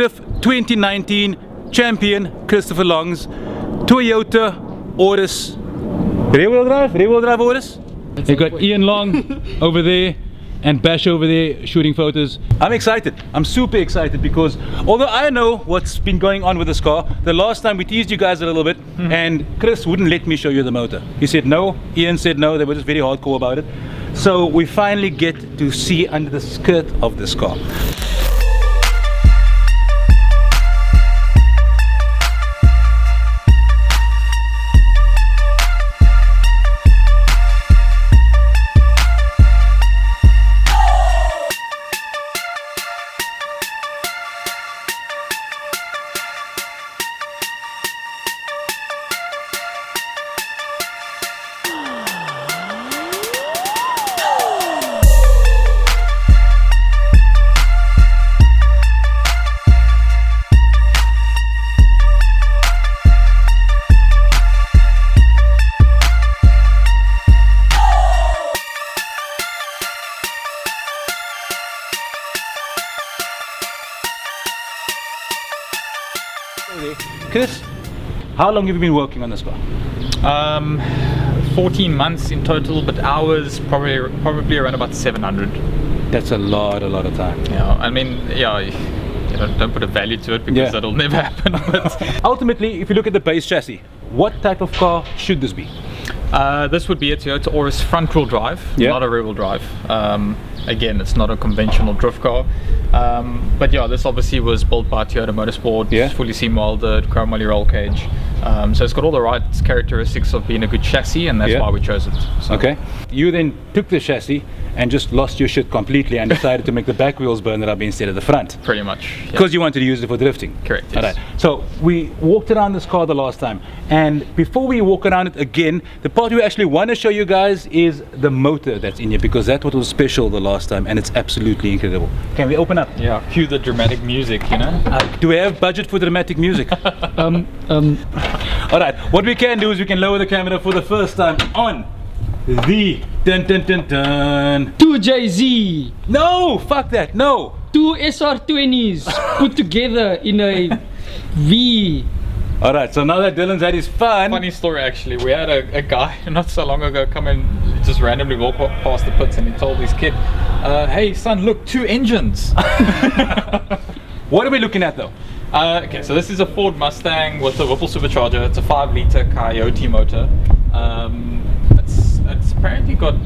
exclusive 2019 champion Christopher Long's Toyota Auris. Rear wheel drive Auris. You got Ian Long over there and Bash over there shooting photos. I'm excited. I'm super excited because although I know what's been going on with this car, the last time we teased you guys a little bit and Chris wouldn't let me show you the motor. He said no, Ian said no, they were just very hardcore about it. So we finally get to see under the skirt of this car. Chris, how long have you been working on this car? 14 months in total, but hours probably around about 700. That's a lot of time. Yeah, I mean, yeah, you know, don't put a value to it because that'll never happen. But ultimately, if you look at the base chassis, what type of car should this be? This would be a Toyota Auris front-wheel drive, not a rear-wheel drive. Again, it's not a conventional drift car. But yeah, this obviously was built by Toyota Motorsport, fully seam welded, chrome moly roll cage. So it's got all the right characteristics of being a good chassis, and that's why we chose it. So. Okay. You then took the chassis and just lost your shit completely and decided to make the back wheels burn rubber instead of the front. Pretty much. Because you wanted to use it for drifting. Correct. Yes. All right. So we walked around this car the last time, and before we walk around it again, the part we actually want to show you guys is the motor that's in here, because that's what was special the last time, and it's absolutely incredible. Can we open up? Yeah. Cue the dramatic music, you know. Do we have budget for dramatic music? All right. What we can do is we can lower the camera for the first time on the dun dun dun dun 2JZ. No, fuck that. No. 2 SR20s put together in a V. All right. So now that Dylan's had his fun. Funny story actually. We had a guy not so long ago come in, just randomly walk past the pits, and he told his kid, "Hey son, look, 2 engines." What are we looking at though? Okay, so this is a Ford Mustang with a Whipple supercharger. It's a 5-liter Coyote motor. It's apparently got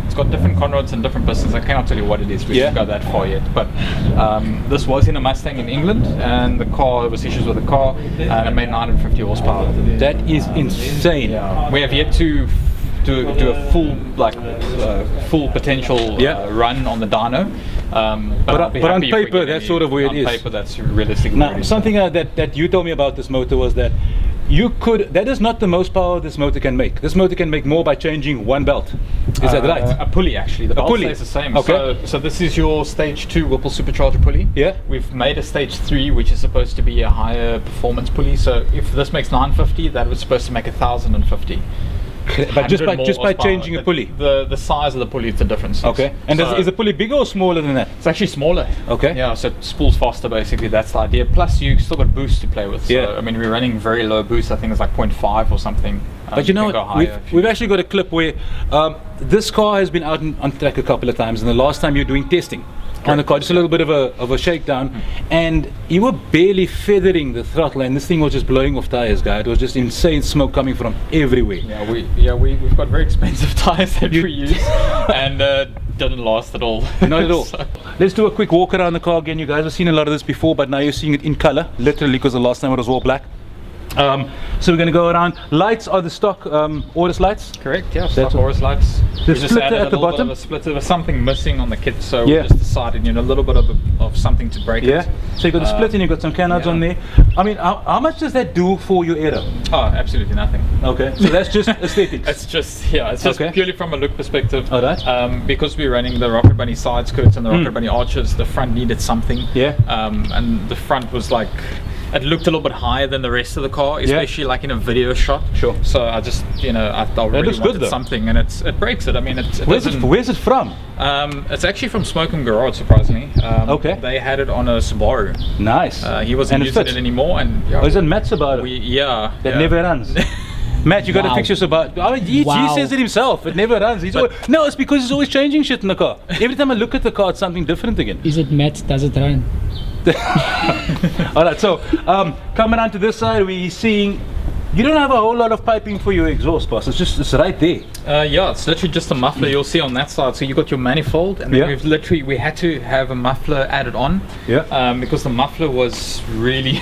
it's got different conrods and different pistons. I cannot tell you what it is. We haven't got that far yet. But this was in a Mustang in England, and the car, there was issues with the car, and it made 950 horsepower. That is insane. Yeah. We have yet to do a full potential run on the dyno. But on paper, that's sort of where it is. On paper, that's realistic. Now, something that you told me about this motor was that that is not the most power this motor can make. This motor can make more by changing one belt. Is that right? A pulley, actually. The belt stays the same. Okay. So this is your stage 2 Whipple supercharger pulley. Yeah. We've made a stage 3, which is supposed to be a higher performance pulley. So if this makes 950, that was supposed to make 1050. But just by changing a pulley? The size of the pulley is the difference. Okay. And is the pulley bigger or smaller than that? It's actually smaller. Okay. Yeah, so it spools faster basically, that's the idea. Plus you still got boost to play with. So, I mean, we're running very low boost, I think it's like 0.5 or something. But you know what, we've actually got a clip where this car has been out on track a couple of times, and the last time you're doing testing on the car, just a little bit of a shakedown, and you were barely feathering the throttle, and this thing was just blowing off tires, guy. It was just insane smoke coming from everywhere. Yeah, we've got very expensive tires that we use, and didn't last at all. Not at all. So. Let's do a quick walk around the car again. You guys have seen a lot of this before, but now you're seeing it in color, literally, because the last time it was all black. So we're going to go around. Lights are the stock Auris lights? Correct, yeah, stock Auris lights. The splitter at the bottom? There was something missing on the kit, so we just decided, a little bit of something to break it. So you got the split and you got some canards on there. I mean, how much does that do for your aero? Oh, absolutely nothing. Okay, so that's just aesthetics. It's just purely from a look perspective. All right. Because we're running the Rocket Bunny side skirts and the Rocket Bunny arches, the front needed something. Yeah. And the front was like, it looked a little bit higher than the rest of the car, especially like in a video shot. Sure. So I just, you know, I really looks wanted good, something, and it breaks it. I mean, where's it from? It's actually from Smoking Garage, surprisingly. Okay. They had it on a Subaru. Nice. He wasn't using it anymore, and yeah, is it Matt's Subaru? That never runs. Matt, you got to fix your Subaru. I mean, he says it himself. It never runs. No, it's because he's always changing shit in the car. Every time I look at the car, it's something different again. Is it Matt? Does it run? Alright, so coming on to this side, we're seeing you don't have a whole lot of piping for your exhaust, boss. It's right there. Yeah, it's literally just a muffler. You'll see on that side. So you got your manifold, and then we had to have a muffler added on. Yeah. Because the muffler was really.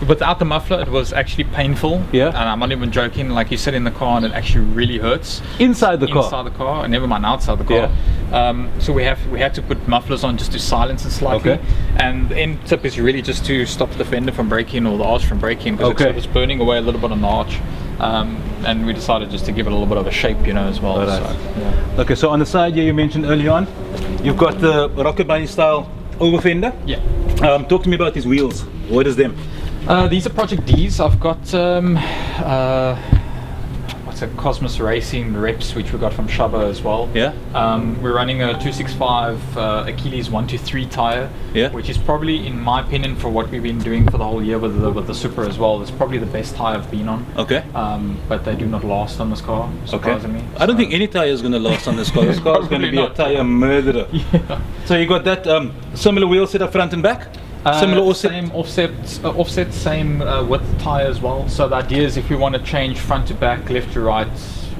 Without the muffler, it was actually painful. Yeah. And I'm not even joking. Like, you sit in the car and it actually really hurts. Inside the car, and never mind outside the car. Yeah. So we had to put mufflers on just to silence it slightly. Okay. And the end tip is really just to stop the fender from breaking or the arch from breaking, because it's burning away a little bit on the arch. And we decided just to give it a little bit of a shape, you know, as well. Right. So, yeah. Okay. So on the side here, you mentioned early on, you've got the rocket bunny style over fender. Yeah. Talk to me about these wheels. What is them? These are Project D's. I've got what's it, Cosmos Racing reps, which we got from Shaba as well. Yeah. We're running a 265 Achilles 123 tire. Yeah. Which is probably, in my opinion, for what we've been doing for the whole year with the Super as well, it's probably the best tire I've been on. Okay. But they do not last on this car, surprisingly. I don't think any tire is going to last on this car. This car is going to be a tire murderer. Yeah. So you got that similar wheel set up front and back. Similar offset? Same offset, same width tire as well. So the idea is if we want to change front to back, left to right,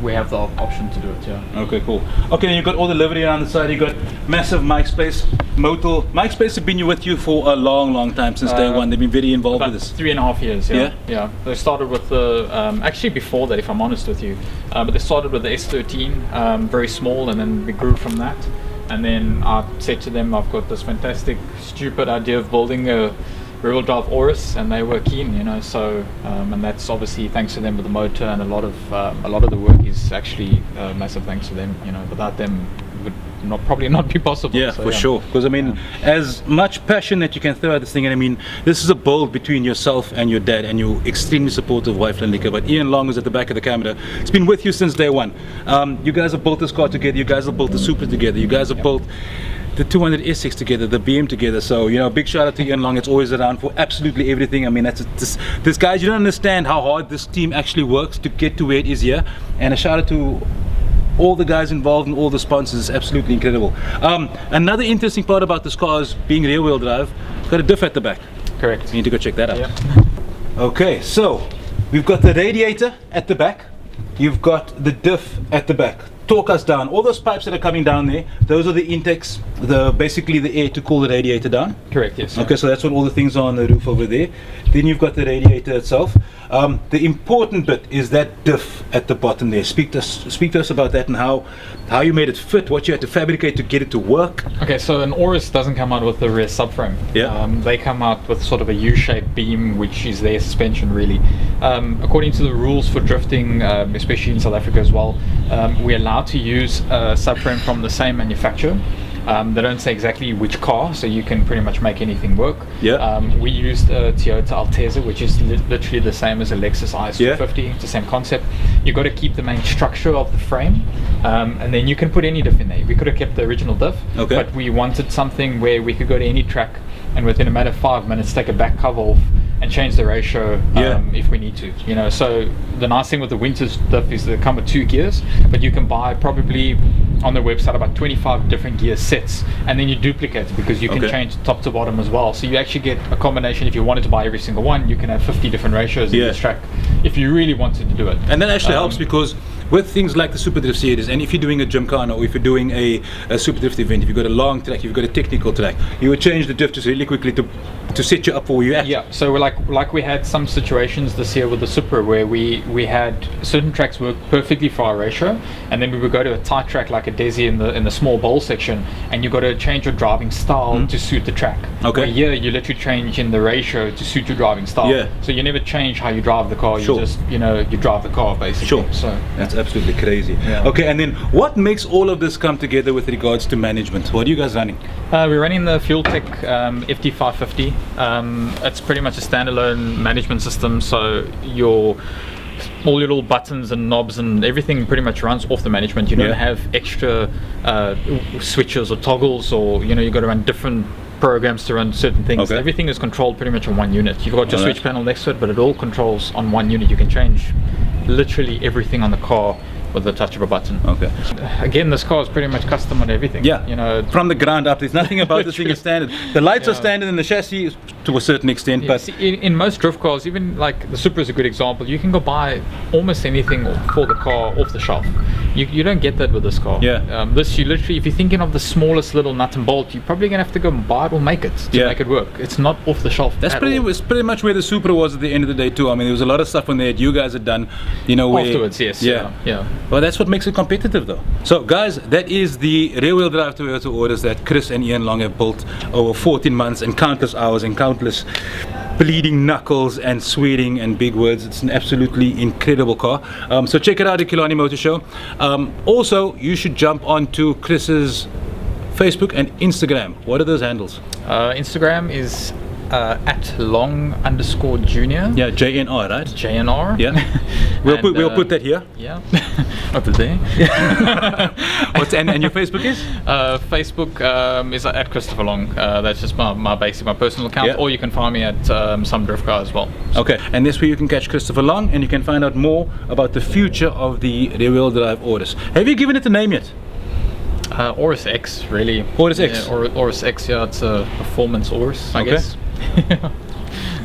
we have the option to do it, yeah. Okay, cool. Okay, and you've got all the livery around the side. You've got massive mic space, Motul. Mic space have been with you for a long time, since day one. They've been very involved with this. 3.5 years, yeah. They started with the, actually before that, if I'm honest with you, but they started with the S13, very small, and then we grew from that. And then I said to them, I've got this fantastic, stupid idea of building a rear-wheel drive Auris, and they were keen, you know. So, and that's obviously thanks to them with the motor, and a lot of the work is actually massive thanks to them. You know, without them, it would probably not be possible. Yeah, so, for sure. Because I mean, as much passion that you can throw at this thing, and I mean, this is a build between yourself and your dad and your extremely supportive wife, Lindika. But Ian Long is at the back of the camera. It's been with you since day one. You guys have built this car together. You guys have built the Super together. You guys have built the 200 S6 together, the BM together. So, you know, big shout out to Ian Long. It's always around for absolutely everything. I mean, this guys, you don't understand how hard this team actually works to get to where it is here. And a shout out to all the guys involved and all the sponsors. Is absolutely incredible. Another interesting part about this car is being rear wheel drive. It's got a diff at the back. Correct. You need to go check that out. Okay, so we've got the radiator at the back. You've got the diff at the back. Talk us down. All those pipes that are coming down there, those are the intakes, basically the air to cool the radiator down. Correct, yes. Okay, so that's what all the things are on the roof over there. Then you've got the radiator itself. The important bit is that diff at the bottom there. Speak to us about that and how you made it fit, what you had to fabricate to get it to work. Okay, so an Auris doesn't come out with the rear subframe. Yeah. They come out with sort of a U-shaped beam, which is their suspension really. According to the rules for drifting, especially in South Africa as well, we're allowed to use a subframe from the same manufacturer. They don't say exactly which car, so you can pretty much make anything work. Yeah. We used a Toyota Altezza, which is literally the same as a Lexus IS250. It's the same concept. You've got to keep the main structure of the frame, and then you can put any diff in there. We could have kept the original diff, but we wanted something where we could go to any track and within a matter of 5 minutes take a back cover off and change the ratio if we need to, you know. So the nice thing with the Winters diff is they come with 2 gears, but you can buy probably on the website about 25 different gear sets, and then you duplicate it because you can change top to bottom as well. So you actually get a combination. If you wanted to buy every single one, you can have 50 different ratios in this track if you really wanted to do it. And that actually helps because with things like the Super Drift series, and if you're doing a Gymkhana or if you're doing a Super Drift event, if you've got a long track, you've got a technical track, you would change the drifters really quickly to set you up for where you're at. Yeah, so we're like we had some situations this year with the Super where we had certain tracks work perfectly for our ratio, and then we would go to a tight track like a Desi in the small bowl section, and you've got to change your driving style to suit the track. Okay. Where here you literally change in the ratio to suit your driving style. Yeah. So you never change how you drive the car. You just, you know, you drive the car basically. Sure. So that's absolutely crazy. Yeah. Okay, and then what makes all of this come together with regards to management? What are you guys running? We're running the Fuel Tech FD550. It's pretty much a standalone management system, so all your little buttons and knobs and everything pretty much runs off the management. You don't have extra switches or toggles, or you've got to run different programs to run certain things. Everything is controlled pretty much on one unit. You've got your switch panel next to it, but it all controls on one unit. You can change literally everything on the car with the touch of a button. Again, this car is pretty much custom on everything. From the ground up. There's nothing about this thing is standard. The lights are standard in the chassis to a certain extent, but see, in most drift cars, even like the Supra is a good example, you can go buy almost anything for the car off the shelf. You don't get that with this car. This, you literally, if you're thinking of the smallest little nut and bolt, you're probably gonna have to go and buy it or make it to make it work. It's not off the shelf. That's pretty much where the Supra was at the end of the day too. I mean, there was a lot of stuff on there that you guys had done, where, afterwards. Yeah. Well, that's what makes it competitive though. So guys, that is the rear-wheel drive Toyota Auris that Chris and Ian Long have built over 14 months and countless hours and countless bleeding knuckles and sweating and big words. It's an absolutely incredible car. So check it out at Killarney Motor Show. Also, you should jump onto Chris's Facebook and Instagram. What are those handles? Instagram is at long_junior. Yeah, JNR, right? JNR. Yeah. We'll put that here. Yeah. Up to there. And your Facebook is? Facebook is at Christopher Long. That's just my personal account. Or you can find me at some drift car as well. Okay, and this way you can catch Christopher Long and you can find out more about the future of the rear-wheel drive Auris. Have you given it a name yet? Auris X, really. Auris X? Yeah, Auris X, yeah, it's a performance Auris, I guess.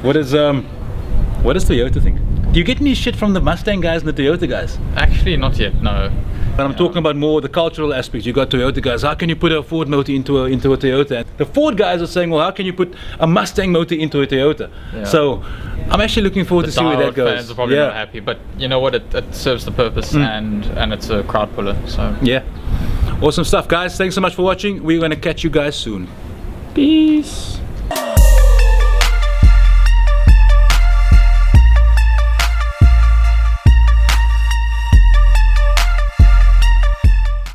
What does Toyota think? Do you get any shit from the Mustang guys and the Toyota guys? Actually, not yet, no. But I'm talking about more the cultural aspects. You got Toyota guys, how can you put a Ford motor into a Toyota? And the Ford guys are saying, well, how can you put a Mustang motor into a Toyota? So I'm actually looking forward to see where that goes. Fans are probably not happy, but you know what? It serves the purpose, and it's a crowd puller. So awesome stuff, guys. Thanks so much for watching. We're going to catch you guys soon. Peace.